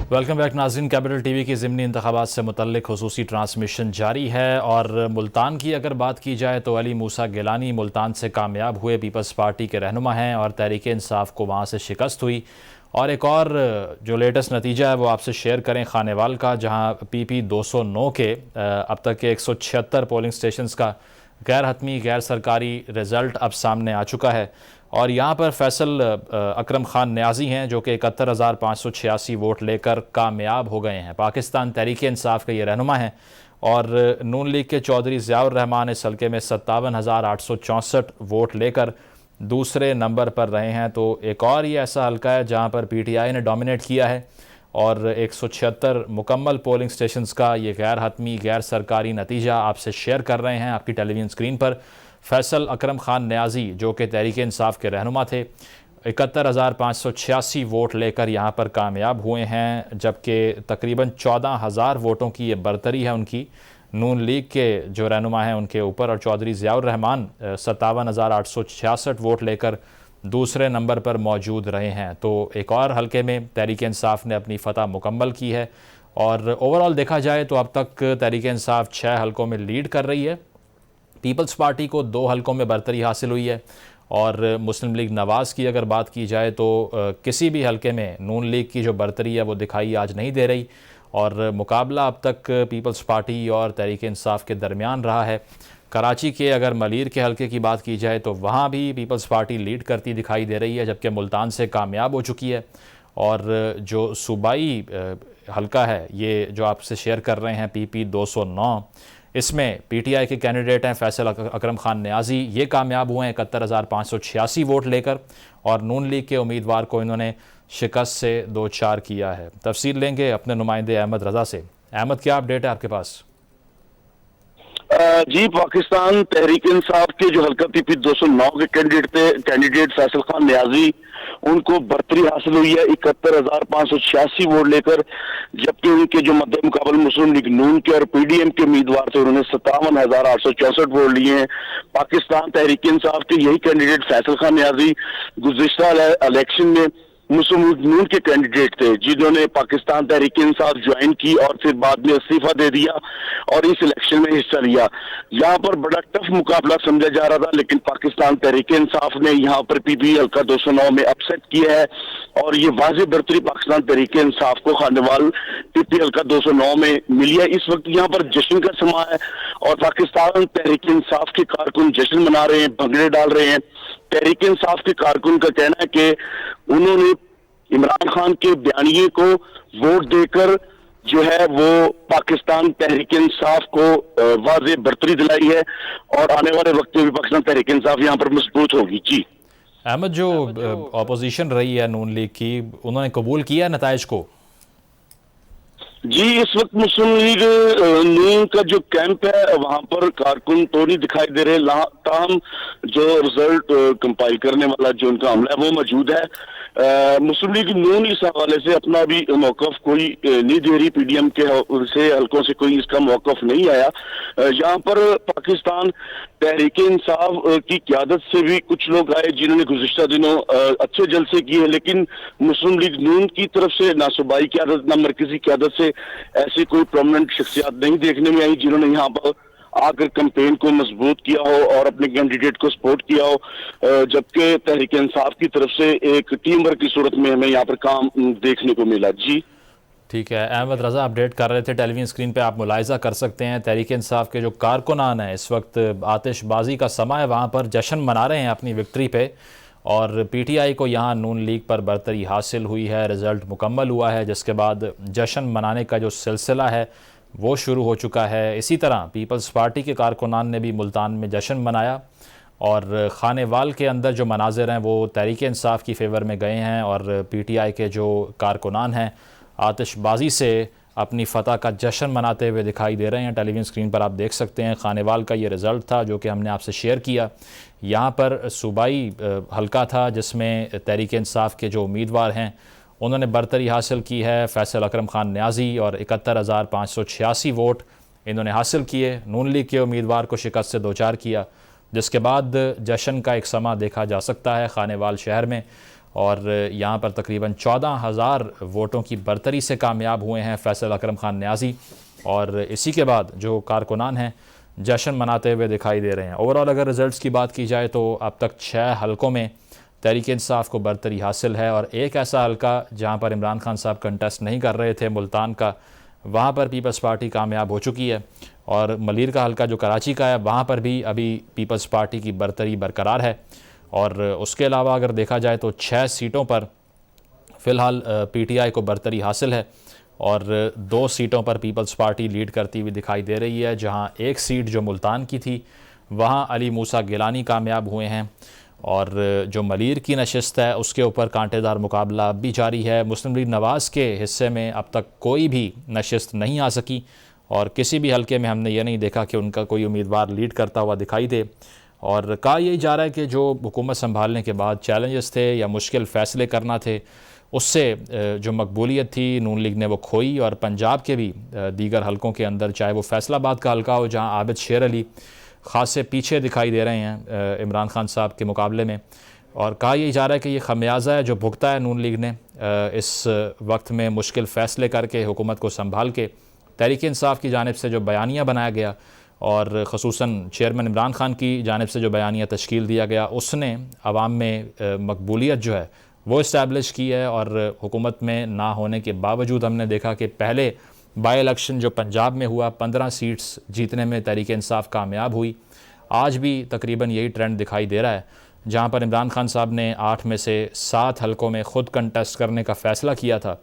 Welcome back नाज़रीन। Capital TV की ज़िमनी इंतखाबात से मुतल्लिक खुसूसी ट्रांसमिशन जारी है और मुल्तान की अगर बात की जाए तो अली मूसा गिलानी मुल्तान से कामयाब हुए, पीपल्स पार्टी के रहनुमा हैं और तहरीक इंसाफ को वहाँ से शिकस्त हुई। और एक और जो लेटेस्ट नतीजा है वो आपसे शेयर करें खानेवाल का, जहाँ PP 209 के अब तक के 176 पोलिंग स्टेशंस का गैर हतमी गैर सरकारी रिज़ल्ट अब सामने आ चुका है। और यहाँ पर फैसल अकरम खान न्याजी हैं जो कि 71,586 वोट लेकर कामयाब हो गए हैं। पाकिस्तान तहरीक इंसाफ के ये रहनुमा हैं और नून लीग के चौधरी ज़ियाउर रहमान इस हल्के में 57,864 वोट लेकर दूसरे नंबर पर रहे हैं। तो एक और ये ऐसा हल्का है जहाँ पर PTI ने डोमिनेट किया है और 176 मुकम्मल पोलिंग स्टेशंस का ये गैर हतमी गैर सरकारी नतीजा आपसे शेयर कर रहे हैं आपकी टेलीविज़न स्क्रीन पर। फैसल अकरम खान न्याजी जो कि तहरीक इंसाफ के रहनुमा थे, 71,586 वोट लेकर यहाँ पर कामयाब हुए हैं, जबकि तकरीबन 14,000 वोटों की ये बरतरी है उनकी नून लीग के जो रहनुमा हैं उनके ऊपर। और चौधरी ज़ियाउर रहमान 57,866 वोट लेकर दूसरे नंबर पर मौजूद रहे हैं। तो एक और हल्के में तहरीक इंसाफ ने अपनी फ़तह मुकम्मल की है और ओवरऑल देखा जाए तो अब तक तहरीक इंसाफ 6 हल्कों में लीड कर रही है। पीपल्स पार्टी को 2 हल्कों में बरतरी हासिल हुई है और मुस्लिम लीग नवाज़ की अगर बात की जाए तो किसी भी हल्के में नून लीग की जो बरतरी है वो दिखाई आज नहीं दे रही और मुकाबला अब तक पीपल्स पार्टी और तहरीक इंसाफ के दरमियान रहा है। कराची के अगर मलीर के हल्के की बात की जाए तो वहाँ भी पीपल्स पार्टी लीड करती दिखाई दे रही है, जबकि मुल्तान से कामयाब हो चुकी है। और जो सूबाई हल्का है ये जो आपसे शेयर कर रहे हैं PP 209, इसमें PTI के कैंडिडेट हैं फैसल अकरम खान न्याजी, ये कामयाब हुए हैं 71,586 वोट लेकर और नून लीग के उम्मीदवार को इन्होंने शिकस्त से दो चार किया है। तफसील लेंगे अपने नुमाइंदे अहमद रज़ा से। अहमद, क्या अपडेट है आपके पास? जी, पाकिस्तान तहरीक इंसाफ के जो हल्का PP 209 के कैंडिडेट फैसल खान न्याजी, उनको बरतरी हासिल हुई है 71,586 वोट लेकर, जबकि उनके जो मद्दे मुकाबल मुस्लिम लीग नून के और PDM के उम्मीदवार थे उन्होंने 57,864 वोट लिए हैं। पाकिस्तान तहरीक इंसाफ के यही कैंडिडेट फैसल खान न्याजी गुज़िश्ता इलेक्शन में मुस्लिम लीग नून के कैंडिडेट थे जिन्होंने पाकिस्तान तहरीक इंसाफ ज्वाइन की और फिर बाद में इस्तीफा दे दिया और इस इलेक्शन में हिस्सा लिया। यहाँ पर बड़ा टफ मुकाबला समझा जा रहा था, लेकिन पाकिस्तान तहरीक इंसाफ ने यहाँ पर PP हल्का 209 में अपसेट किया है और ये वाज़ेह बरतरी पाकिस्तान तहरीक इंसाफ को खानेवाल PP हल्का 209 में मिली है। इस वक्त यहाँ पर जश्न का समा है और पाकिस्तान तहरीक इंसाफ के कारकुन जश्न मना रहे हैं, भंगड़े डाल रहे हैं। तहरीक इंसाफ के कारकुन का कहना है कि उन्होंने इमरान खान के बयानिए को वोट देकर जो है वो पाकिस्तान तहरीक इंसाफ को वाज़ेह बरतरी दिलाई है और आने वाले वक्त में भी पाकिस्तान तहरीक इंसाफ यहाँ पर मजबूत होगी। जी अहमद, जो ऑपोजिशन रही है नून लीग की, उन्होंने कबूल किया नताइज को? जी, इस वक्त मुस्लिम लीग नून का जो कैंप है वहां पर कारकुन तो नहीं दिखाई दे रहे, ताहम जो रिजल्ट कंपाइल करने वाला जो उनका अमला है वो मौजूद है। मुस्लिम लीग नून इस हवाले से अपना भी मौकफ कोई नहीं दे रही, PDM के से हल्कों से कोई इसका मौकफ नहीं आया। यहाँ पर पाकिस्तान तहरीक इंसाफ की क़यादत से भी कुछ लोग आए जिन्होंने गुज़िश्ता दिनों अच्छे जलसे किए, लेकिन मुस्लिम लीग नून की तरफ से ना सूबाई क़यादत ना मरकजी क़यादत से ऐसी कोई प्रोमिनेंट शख्सियत नहीं देखने में आई जिन्होंने यहाँ पर आकर कैंपेन को मजबूत किया हो और अपने कैंडिडेट को सपोर्ट किया हो, जबकि तहरीक इंसाफ की तरफ से एक टीम वर्क की सूरत में हमें यहाँ पर काम देखने को मिला। जी ठीक है, अहमद रज़ा अपडेट कर रहे थे। टेलीविजन स्क्रीन पे आप मुलाहिज़ा कर सकते हैं तहरीक इंसाफ के जो कारकुनान हैं इस वक्त आतिशबाजी का समा है, वहाँ पर जश्न मना रहे हैं अपनी विक्ट्री पे और PTI को यहाँ नून लीग पर बरतरी हासिल हुई है, रिज़ल्ट मुकम्मल हुआ है, जिसके बाद जश्न मनाने का जो सिलसिला है वो शुरू हो चुका है। इसी तरह पीपल्स पार्टी के कारकुनान ने भी मुल्तान में जश्न मनाया और खानेवाल के अंदर जो मनाजिर हैं वो तहरीक इंसाफ की फेवर में गए हैं और PTI के जो कारकुनान हैं आतिशबाजी से अपनी फ़तह का जश्न मनाते हुए दिखाई दे रहे हैं। टेलीविज़न स्क्रीन पर आप देख सकते हैं खानेवाल का ये रिज़ल्ट था जो कि हमने आपसे शेयर किया। यहाँ पर सूबाई हल्का था जिसमें तहरीक इंसाफ के जो उम्मीदवार हैं उन्होंने बरतरी हासिल की है। फैसल अकरम खान न्याजी और 71,586 वोट इन्होंने हासिल किए, नून लीग के उम्मीदवार को शिकस्त से दो चार किया, जिसके बाद जश्न का एक समा देखा जा सकता है खानेवाल शहर में। और यहाँ पर तकरीबन 14,000 वोटों की बरतरी से कामयाब हुए हैं फैसल अकरम खान न्याजी। और इसी के बाद जो कारकुनान हैं जश्न मनाते हुए दिखाई दे रहे हैं। ओवरऑल अगर रिज़ल्ट्स की बात की जाए तो अब तक 6 हलकों में तहरीक इंसाफ को बरतरी हासिल है, और एक ऐसा हलका जहाँ पर इमरान खान साहब कंटेस्ट नहीं कर रहे थे, मुल्तान का, वहाँ पर पीपल्स पार्टी कामयाब हो चुकी है। और मलीर का हलका जो कराची का है वहाँ पर भी अभी पीपल्स पार्टी की बरतरी बरकरार है। और उसके अलावा अगर देखा जाए तो 6 सीटों पर फ़िलहाल PTI को बरतरी हासिल है, और 2 सीटों पर पीपल्स पार्टी लीड करती हुई दिखाई दे रही है। जहां एक सीट जो मुल्तान की थी वहां अली मूसा गिलानी कामयाब हुए हैं, और जो मलीर की नशिस्त है उसके ऊपर कांटेदार मुकाबला अब भी जारी है। मुस्लिम लीग नवाज़ के हिस्से में अब तक कोई भी नशिस्त नहीं आ सकी, और किसी भी हलके में हमने ये नहीं देखा कि उनका कोई उम्मीदवार लीड करता हुआ दिखाई दे। और कहा यही जा रहा है कि जो हुकूमत संभालने के बाद चैलेंजेस थे या मुश्किल फ़ैसले करना थे, उससे जो मकबूलियत थी नून लीग ने वो खोई। और पंजाब के भी दीगर हलकों के अंदर, चाहे वो फैसलाबाद का हलका हो जहां आबिद शेर अली ख़ासे पीछे दिखाई दे रहे हैं इमरान खान साहब के मुकाबले में, और कहा यही जा रहा है कि ये खमियाजा है जो भुगता है नून लीग ने इस वक्त में मुश्किल फ़ैसले करके हुकूमत को संभाल के। तहरीक इंसाफ की जानिब से जो बयानिया बनाया गया, और ख़ुसूसन चेयरमैन इमरान खान की जानिब से जो बयानिया तश्कील दिया गया, उसने आवाम में मकबूलियत जो है वो इस्टेब्लिश की है। और हुकूमत में ना होने के बावजूद हमने देखा कि पहले बाई इलेक्शन जो पंजाब में हुआ 15 सीट्स जीतने में तहरीक इंसाफ कामयाब हुई। आज भी तकरीबन यही ट्रेंड दिखाई दे रहा है, जहां पर इमरान खान साहब ने 8 में से 7 हलकों में ख़ुद कंटेस्ट करने का फ़ैसला किया था,